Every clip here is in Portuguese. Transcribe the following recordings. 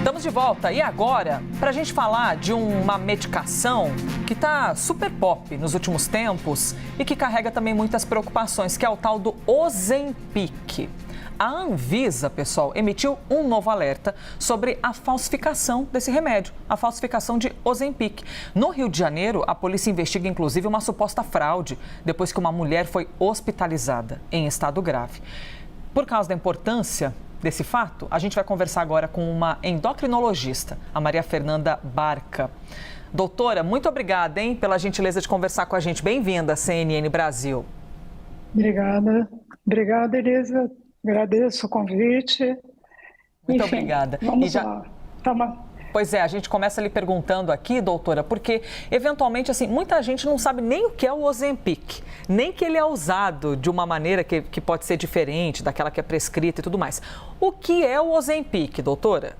Estamos de volta e agora, para a gente falar de uma medicação que está super pop nos últimos tempos e que carrega também muitas preocupações, que é o tal do Ozempic. A Anvisa, pessoal, emitiu um novo alerta sobre a falsificação desse remédio, a falsificação de Ozempic. No Rio de Janeiro, a polícia investiga inclusive uma suposta fraude, depois que uma mulher foi hospitalizada em estado grave. Por causa da importância desse fato, a gente vai conversar agora com uma endocrinologista, a Maria Fernanda Barca. Doutora, muito obrigada, pela gentileza de conversar com a gente. Bem-vinda à CNN Brasil. Obrigada, Elisa. Agradeço o convite. Muito obrigada. Vamos lá. Pois é, a gente começa lhe perguntando aqui, doutora, porque eventualmente, assim, muita gente não sabe nem o que é o Ozempic, nem que ele é usado de uma maneira que pode ser diferente daquela que é prescrita e tudo mais. O que é o Ozempic, doutora?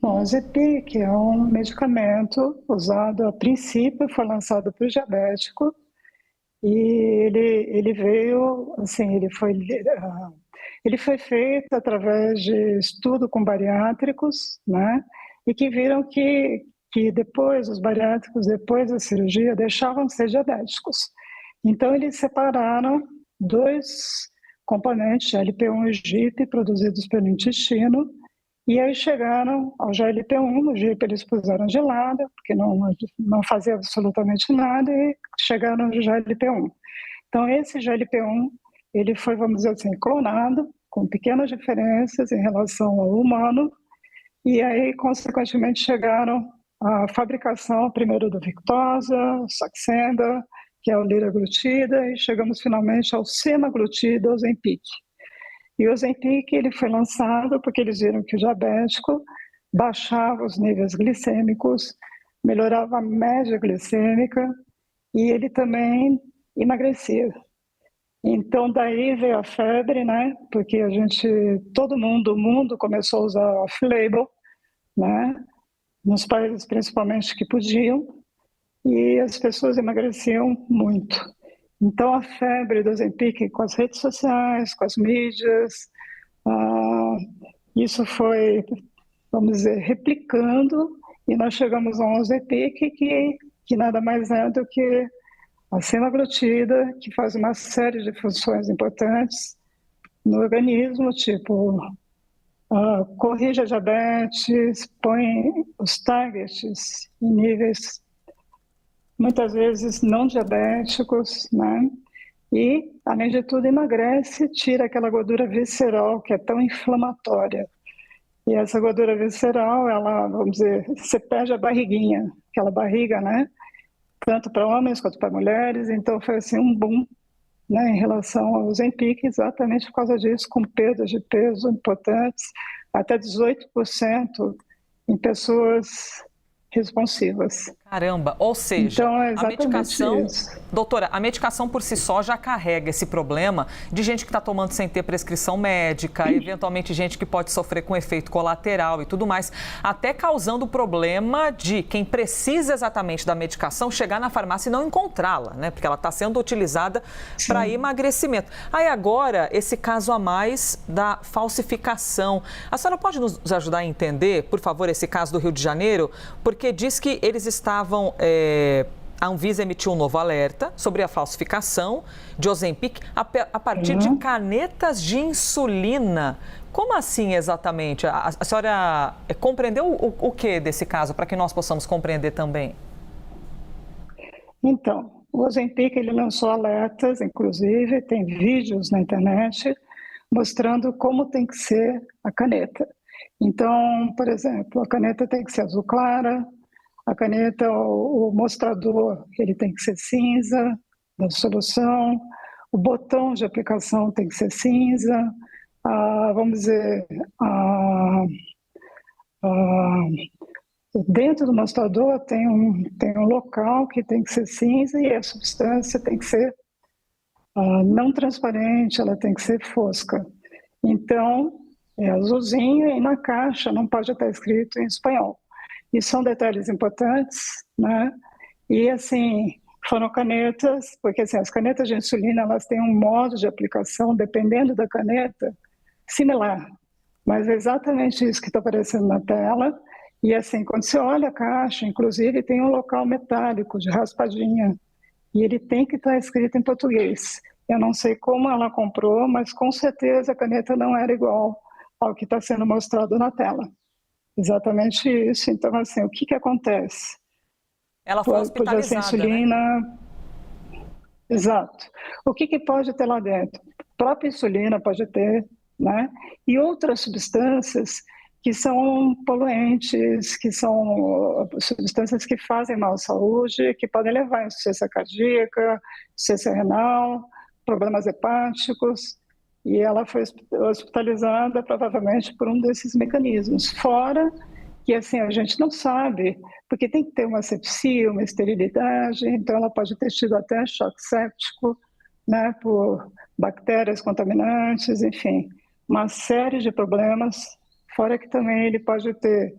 Bom, o Ozempic é um medicamento usado, a princípio, foi lançado para o diabético e ele veio, assim, ele foi feito através de estudo com bariátricos, né? E que viram que depois, os bariátricos, depois da cirurgia, deixavam de ser diabéticos. Então, eles separaram dois componentes, GLP-1 e GIP, produzidos pelo intestino, e aí chegaram ao GLP-1, o GIP eles puseram de lado, porque não fazia absolutamente nada, e chegaram ao GLP-1. Então, esse GLP-1, ele foi, vamos dizer assim, clonado, com pequenas diferenças em relação ao humano, e aí, consequentemente, chegaram à fabricação, primeiro do Victoza, Saxenda, que é o liraglutida, e chegamos finalmente ao semaglutida, Ozempic. E o Ozempic, ele foi lançado porque eles viram que o diabético baixava os níveis glicêmicos, melhorava a média glicêmica, e ele também emagrecia. Então, daí veio a febre, né? Porque todo mundo, o mundo começou a usar off-label, né? Nos países principalmente que podiam, e as pessoas emagreciam muito. Então, a febre do Ozempic com as redes sociais, com as mídias, isso foi, vamos dizer, replicando, e nós chegamos a um Ozempic que nada mais é do que a semaglutida, que faz uma série de funções importantes no organismo, tipo, corrige a diabetes, põe os targets em níveis, muitas vezes, não diabéticos, né? E, além de tudo, emagrece, tira aquela gordura visceral que é tão inflamatória. E essa gordura visceral, ela, vamos dizer, você perde a barriguinha, aquela barriga, né? Tanto para homens quanto para mulheres, então foi assim um boom, né, em relação ao Ozempic, exatamente por causa disso, com perdas de peso importantes, até 18% em pessoas responsivas. Caramba, ou seja, Então, é a medicação, isso. doutora, a medicação por si só já carrega esse problema de gente que está tomando sem ter prescrição médica, eventualmente gente que pode sofrer com efeito colateral e tudo mais, até causando o problema de quem precisa exatamente da medicação chegar na farmácia e não encontrá-la, né? Porque ela está sendo utilizada para emagrecimento. Aí agora, esse caso a mais da falsificação. A senhora pode nos ajudar a entender, por favor, esse caso do Rio de Janeiro? Porque diz que eles estavam, a Anvisa emitiu um novo alerta sobre a falsificação de Ozempic a partir de canetas de insulina. Como assim exatamente? A senhora compreendeu o que desse caso, para que nós possamos compreender também? Então, o Ozempic, ele lançou alertas, inclusive, tem vídeos na internet mostrando como tem que ser a caneta. Então, por exemplo, a caneta tem que ser azul clara, a caneta, o mostrador, ele tem que ser cinza, da solução, o botão de aplicação tem que ser cinza, vamos dizer, dentro do mostrador tem um local que tem que ser cinza e a substância tem que ser não transparente, ela tem que ser fosca. Então, é azulzinho e na caixa não pode estar escrito em espanhol. E são detalhes importantes, né? E, assim, foram canetas, porque assim, as canetas de insulina, elas têm um modo de aplicação, dependendo da caneta, similar. Mas é exatamente isso que está aparecendo na tela. E assim, quando você olha a caixa, inclusive tem um local metálico de raspadinha, e ele tem que estar escrito em português. Eu não sei como ela comprou, mas com certeza a caneta não era igual ao que está sendo mostrado na tela. Exatamente isso. Então, assim, o que acontece? Ela foi Podia ser hospitalizada, né? insulina. Exato. O que pode ter lá dentro? A própria insulina pode ter, né? E outras substâncias que são poluentes, que são substâncias que fazem mal à saúde, que podem levar a insuficiência cardíaca, insuficiência renal, problemas hepáticos. E ela foi hospitalizada provavelmente por um desses mecanismos. Fora que assim a gente não sabe, porque tem que ter uma asepsia, uma esterilidade, então ela pode ter tido até choque séptico, né, por bactérias contaminantes, enfim, uma série de problemas, fora que também ele pode ter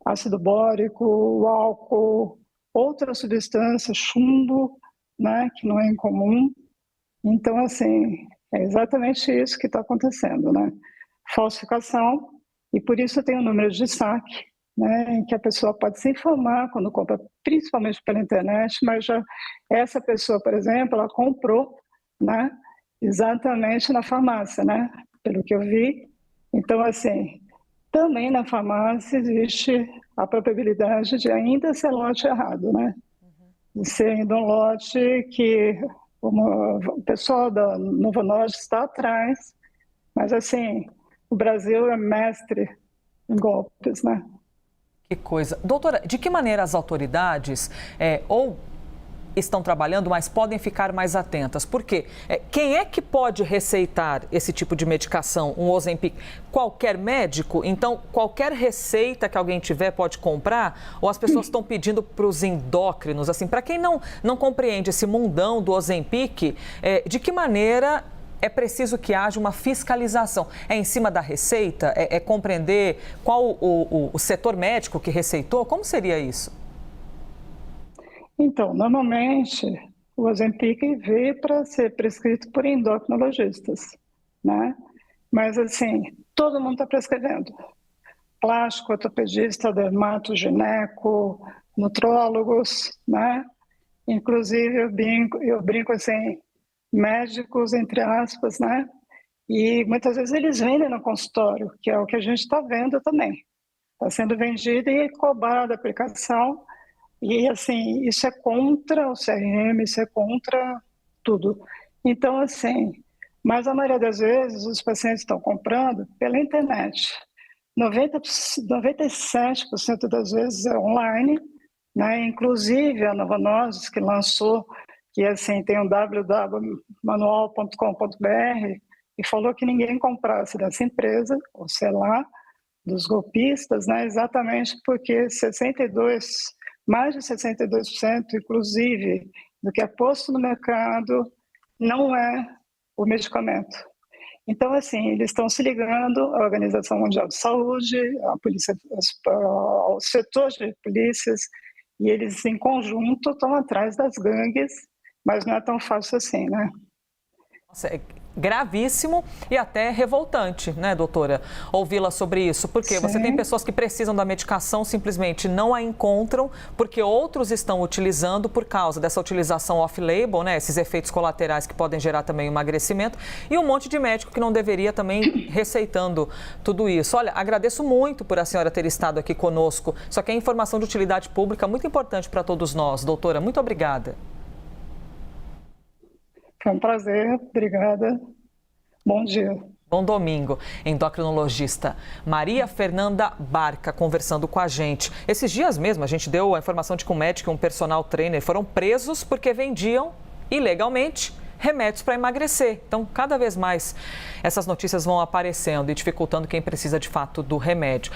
ácido bórico, o álcool, outras substâncias, chumbo, né, que não é incomum. Então, assim, é exatamente isso que está acontecendo, né? Falsificação, e por isso tem o número de saque, né, em que a pessoa pode se informar quando compra, principalmente pela internet, mas já essa pessoa, por exemplo, ela comprou, né, exatamente na farmácia, né, pelo que eu vi. Então, assim, também na farmácia existe a probabilidade de ainda ser lote errado, né, de ser ainda um lote que o pessoal da Novo Norte está atrás, mas assim, o Brasil é mestre em golpes, né? Que coisa. Doutora, de que maneira as autoridades ou estão trabalhando, mas podem ficar mais atentas? Porque quem é que pode receitar esse tipo de medicação, um Ozempic? Qualquer médico? Então, qualquer receita que alguém tiver pode comprar? Ou as pessoas estão pedindo para os endócrinos? Assim, para quem não compreende esse mundão do Ozempic, de que maneira é preciso que haja uma fiscalização? É em cima da receita? É compreender qual o setor médico que receitou? Como seria isso? Então, normalmente, o Ozempic veio para ser prescrito por endocrinologistas, né? Mas, assim, todo mundo está prescrevendo. Plástico, ortopedista, dermato, gineco, nutrólogos, né? Inclusive, eu brinco assim, médicos, entre aspas, né? E muitas vezes eles vendem no consultório, que é o que a gente está vendo também. Está sendo vendido e cobrada a aplicação. E, assim, isso é contra o CRM, isso é contra tudo. Então, assim, mas a maioria das vezes os pacientes estão comprando pela internet. 97% das vezes é online, né? Inclusive a Novo Nordisk que lançou, que assim, tem um www.manual.com.br, e falou que ninguém comprasse dessa empresa, ou sei lá, dos golpistas, né? Exatamente porque mais de 62%, inclusive, do que é posto no mercado não é o medicamento. Então, assim, eles estão se ligando à Organização Mundial de Saúde, à polícia, aos setores de polícias, e eles, em conjunto, estão atrás das gangues, mas não é tão fácil assim, né? Nossa, é gravíssimo e até revoltante, né, doutora? Ouvi-la sobre isso, porque você tem pessoas que precisam da medicação, simplesmente não a encontram, porque outros estão utilizando por causa dessa utilização off-label, né, esses efeitos colaterais que podem gerar também emagrecimento, e um monte de médico que não deveria também receitando tudo isso. Olha, agradeço muito por a senhora ter estado aqui conosco, só que é informação de utilidade pública muito importante para todos nós. Doutora, muito obrigada. Foi um prazer, obrigada. Bom dia. Bom domingo. Endocrinologista Maria Fernanda Barca conversando com a gente. Esses dias mesmo a gente deu a informação de que um médico e um personal trainer foram presos porque vendiam ilegalmente remédios para emagrecer. Então, cada vez mais essas notícias vão aparecendo e dificultando quem precisa de fato do remédio.